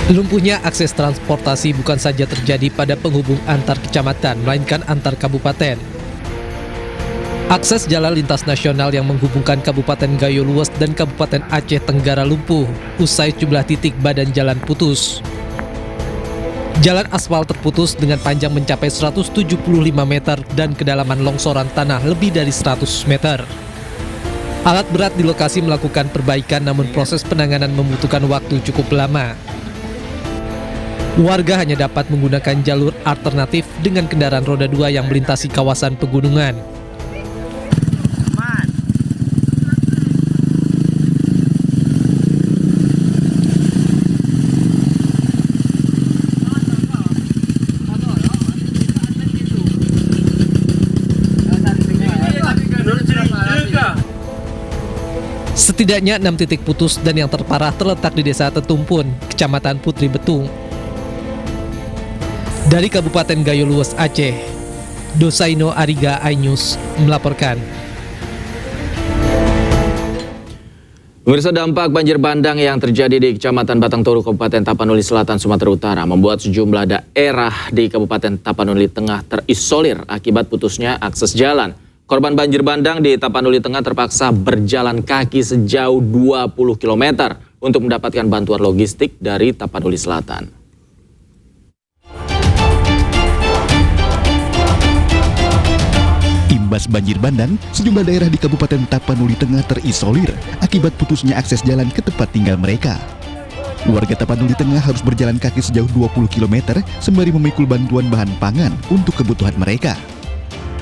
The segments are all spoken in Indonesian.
Lumpuhnya akses transportasi bukan saja terjadi pada penghubung antar kecamatan, melainkan antar kabupaten. Akses jalan lintas nasional yang menghubungkan Kabupaten Gayo Luas dan Kabupaten Aceh Tenggara lumpuh, usai jumlah titik badan jalan putus. Jalan aspal terputus dengan panjang mencapai 175 meter dan kedalaman longsoran tanah lebih dari 100 meter. Alat berat di lokasi melakukan perbaikan, namun proses penanganan membutuhkan waktu cukup lama. Warga hanya dapat menggunakan jalur alternatif dengan kendaraan roda 2 yang melintasi kawasan pegunungan. Setidaknya 6 titik putus dan yang terparah terletak di Desa Tetumpun, Kecamatan Putri Betung. Dari Kabupaten Gayo Luas, Aceh, Dosaino Ariga iNews melaporkan. Pemirsa, dampak banjir bandang yang terjadi di Kecamatan Batang Toru, Kabupaten Tapanuli Selatan, Sumatera Utara membuat sejumlah daerah di Kabupaten Tapanuli Tengah terisolir akibat putusnya akses jalan. Korban banjir bandang di Tapanuli Tengah terpaksa berjalan kaki sejauh 20 km untuk mendapatkan bantuan logistik dari Tapanuli Selatan. Imbas banjir bandang, sejumlah daerah di Kabupaten Tapanuli Tengah terisolir akibat putusnya akses jalan ke tempat tinggal mereka. Warga Tapanuli Tengah harus berjalan kaki sejauh 20 km sembari memikul bantuan bahan pangan untuk kebutuhan mereka.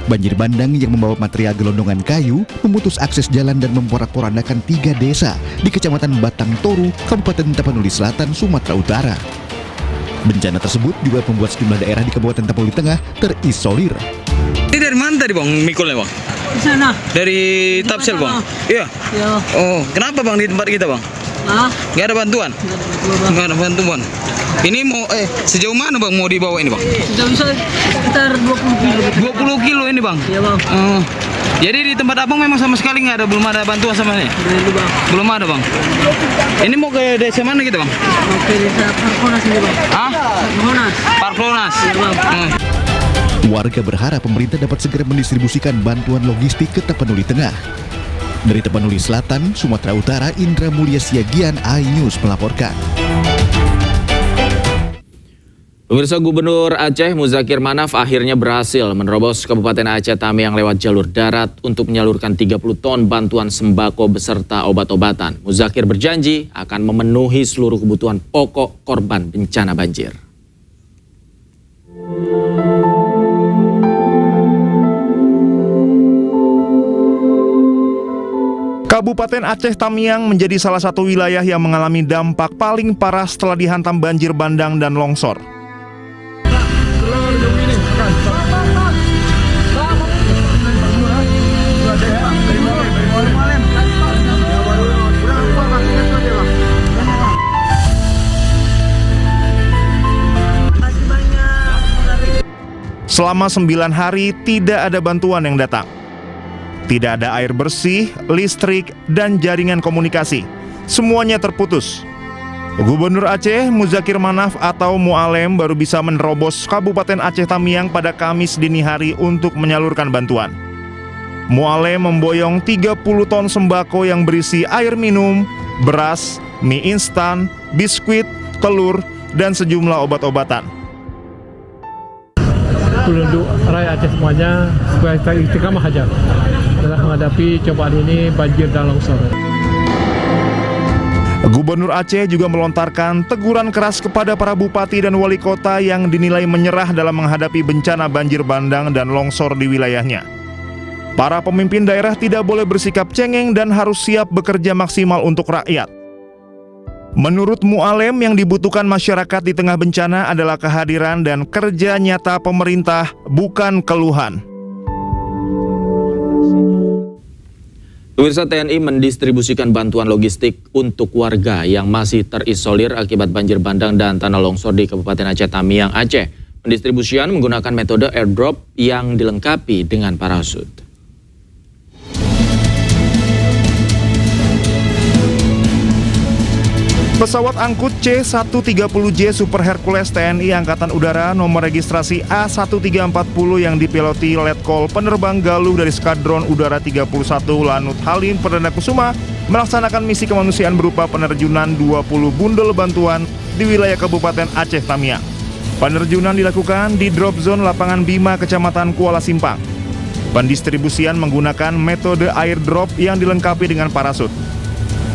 Banjir bandang yang membawa material gelondongan kayu memutus akses jalan dan memporak-porandakan 3 desa di Kecamatan Batang Toru, Kabupaten Tapanuli Selatan, Sumatera Utara. Bencana tersebut juga membuat sejumlah daerah di Kabupaten Tapanuli Tengah terisolir. Ini dari mana tadi bang mikulnya bang? Di sana. Dari Tapsel bang? Iya. Ya. Oh, kenapa bang di tempat kita bang? Ah, Gak ada bantuan? Gak ada bantuan. Ini mau sejauh mana bang mau dibawa ini bang? sudah bisa sekitar 20 kilo. 20 kilo ini bang? Iya bang. Oh. Jadi di tempat abang memang sama sekali nggak ada, belum ada bantuan sama ini? Dulu bang. Belum ada bang. Ini mau ke desa mana gitu bang? Oke, desa Parkonas ini bang. Hah? Parkonas. Parklonas. Iya bang. Warga berharap pemerintah dapat segera mendistribusikan bantuan logistik ke Tapanuli Tengah. Dari Tapanuli Selatan, Sumatera Utara, Indra Mulia Siagian, iNews melaporkan. Pemirsa, Gubernur Aceh Muzakir Manaf akhirnya berhasil menerobos Kabupaten Aceh Tamiang lewat jalur darat untuk menyalurkan 30 ton bantuan sembako beserta obat-obatan. Muzakir berjanji akan memenuhi seluruh kebutuhan pokok korban bencana banjir. Kabupaten Aceh Tamiang menjadi salah satu wilayah yang mengalami dampak paling parah setelah dihantam banjir bandang dan longsor. Selama 9 hari tidak ada bantuan yang datang. Tidak ada air bersih, listrik, dan jaringan komunikasi. Semuanya terputus. Gubernur Aceh Muzakir Manaf atau Mualem baru bisa menerobos Kabupaten Aceh Tamiang pada Kamis dini hari untuk menyalurkan bantuan. Mualem memboyong 30 ton sembako yang berisi air minum, beras, mie instan, biskuit, telur, dan sejumlah obat-obatan. Penduduk rakyat Aceh semuanya supaya kita istiqamah aja dalam menghadapi cobaan ini, banjir dan longsor. Gubernur Aceh juga melontarkan teguran keras kepada para bupati dan wali kota yang dinilai menyerah dalam menghadapi bencana banjir bandang dan longsor di wilayahnya. Para pemimpin daerah tidak boleh bersikap cengeng dan harus siap bekerja maksimal untuk rakyat. Menurut Mualem, yang dibutuhkan masyarakat di tengah bencana adalah kehadiran dan kerja nyata pemerintah, bukan keluhan. Pemirsa, TNI mendistribusikan bantuan logistik untuk warga yang masih terisolir akibat banjir bandang dan tanah longsor di Kabupaten Aceh Tamiang, Aceh. Pendistribusian menggunakan metode airdrop yang dilengkapi dengan parasut. Pesawat angkut C-130J Super Hercules TNI Angkatan Udara nomor registrasi A1340 yang dipiloti Letkol Penerbang Galuh dari Skadron Udara 31 Lanut Halim Perdana Kusuma melaksanakan misi kemanusiaan berupa penerjunan 20 bundel bantuan di wilayah Kabupaten Aceh Tamiang. Penerjunan dilakukan di drop zone lapangan Bima, Kecamatan Kuala Simpang. Pendistribusian menggunakan metode airdrop yang dilengkapi dengan parasut.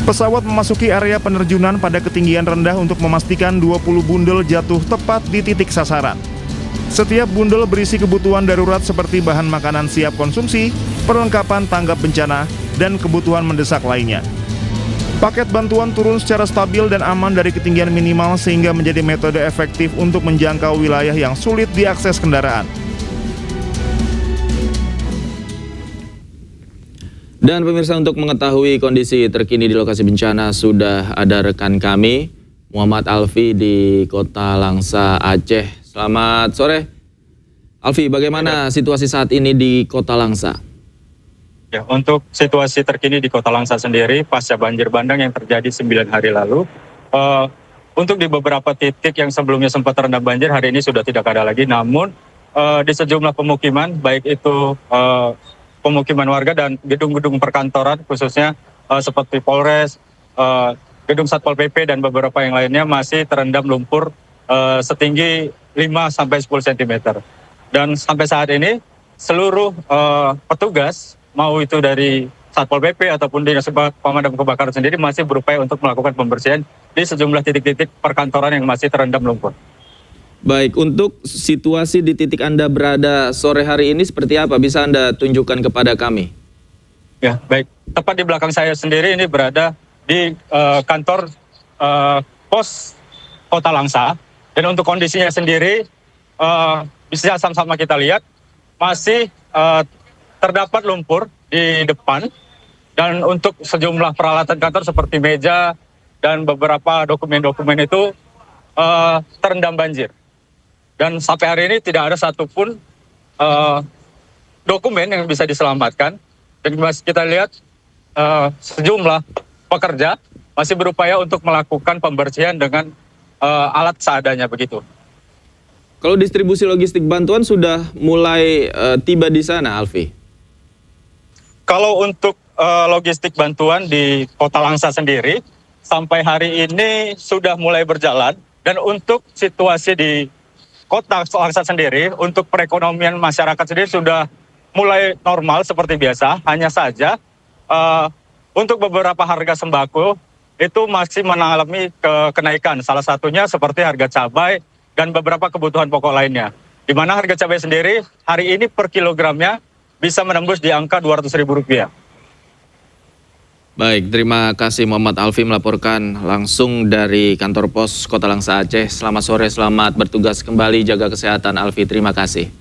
Pesawat memasuki area penerjunan pada ketinggian rendah untuk memastikan 20 bundel jatuh tepat di titik sasaran. Setiap bundel berisi kebutuhan darurat seperti bahan makanan siap konsumsi, perlengkapan tanggap bencana, dan kebutuhan mendesak lainnya. Paket bantuan turun secara stabil dan aman dari ketinggian minimal sehingga menjadi metode efektif untuk menjangkau wilayah yang sulit diakses kendaraan. Dan pemirsa, untuk mengetahui kondisi terkini di lokasi bencana sudah ada rekan kami Muhammad Alfi di Kota Langsa, Aceh. Selamat sore Alfi, bagaimana situasi saat ini di Kota Langsa? Ya, untuk situasi terkini di Kota Langsa sendiri pasca banjir bandang yang terjadi 9 hari lalu, untuk di beberapa titik yang sebelumnya sempat terendam banjir hari ini sudah tidak ada lagi. Namun di sejumlah pemukiman, baik itu pemukiman warga dan gedung-gedung perkantoran khususnya seperti Polres, gedung Satpol PP dan beberapa yang lainnya masih terendam lumpur setinggi 5-10 cm. Dan sampai saat ini seluruh petugas, mau itu dari Satpol PP ataupun Dinas Pemadam Kebakaran sendiri masih berupaya untuk melakukan pembersihan di sejumlah titik-titik perkantoran yang masih terendam lumpur. Baik, untuk situasi di titik Anda berada sore hari ini seperti apa? Bisa Anda tunjukkan kepada kami? Ya, baik. Tepat di belakang saya sendiri ini berada di kantor pos Kota Langsa. Dan untuk kondisinya sendiri, bisa sama-sama kita lihat, masih terdapat lumpur di depan. Dan untuk sejumlah peralatan kantor seperti meja dan beberapa dokumen-dokumen itu terendam banjir. Dan sampai hari ini tidak ada satupun dokumen yang bisa diselamatkan. Dan kita lihat sejumlah pekerja masih berupaya untuk melakukan pembersihan dengan alat seadanya begitu. Kalau distribusi logistik bantuan sudah mulai tiba di sana, Alfi? Kalau untuk logistik bantuan di Kota Langsa sendiri, sampai hari ini sudah mulai berjalan. Dan untuk situasi di Kota Langsa sendiri, untuk perekonomian masyarakat sendiri sudah mulai normal seperti biasa. Hanya saja untuk beberapa harga sembako itu masih mengalami kenaikan. Salah satunya seperti harga cabai dan beberapa kebutuhan pokok lainnya. Di mana harga cabai sendiri hari ini per kilogramnya bisa menembus di angka Rp200.000. Baik, terima kasih Muhammad Alfi melaporkan langsung dari kantor pos Kota Langsa Aceh. Selamat sore, selamat bertugas kembali, jaga kesehatan Alfi, terima kasih.